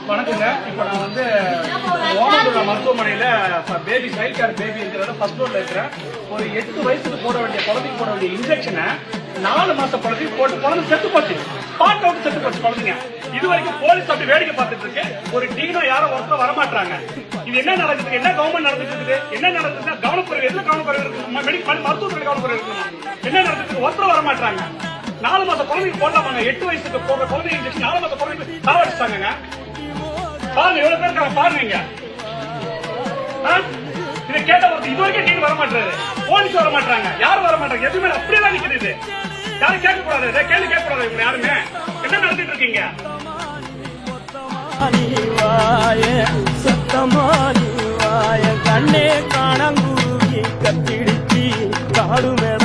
வணக்கங்க. இப்ப நான் வந்து ஓமந்தூர் மருத்துவமனையில பேபி சைல்ட் கேர் பேபிங்கிறத ஃபர்ஸ்ட் ஃப்ளோர்ல இருக்கிறேன். ஒரு 8 வயசுக்கு போட வேண்டிய குழந்தைக்கு போட வேண்டிய இன்ஜெக்ஷனை 4 மாச குழந்தைக்கு போட்டு குழந்தை செத்து போச்சு. ஸ்பாட் அவுட் செத்து போச்சு குழந்தைங்க. இது வரைக்கும் போலீஸ் அப்படி வேடிக்கை பார்த்துட்டு இருக்கு. ஒரு டீனோ யாரும் ஒருத்தர் வரமாட்டாங்க. இது என்ன நடக்குது? என்ன கவர்மெண்ட் நடந்துட்டு இருக்குது? என்ன நடக்குதுன்னா கவனக்குறைவு. எதுல கவனக்குறைவு இருக்கு? மருத்துவத்துறை கவனக்குறைவு இருக்கணும். என்ன நடக்குது? ஒருத்தர் வரமாட்டாங்க. 4 மாச குழந்தைக்கு போடலாமாங்க? 8 வயசுக்கு போடுற குழந்தை இன்ஜெக்ஷன் 4 மாச குழந்தைக்கு சாவடிச்சாங்க. பாருங்க எவ்வளவு பேர் இருக்காங்க பாருங்க. இதை கேட்ட ஒருத்தர் இது வரைக்கும் டீம் வர மாட்டாரு, போலீஸ் வர மாட்டாங்க, யாரும் வர மாட்டாங்க. எதுவுமே அப்படியேதான் நிக்கிறது. யாரும் கேட்க கூடாது, கேள்வி கேட்க கூடாது. இவங்க யாருமே என்ன நடந்துட்டு இருக்கீங்க? கண்ணே காணங்குருவி கத்திடுச்சி காடு மேல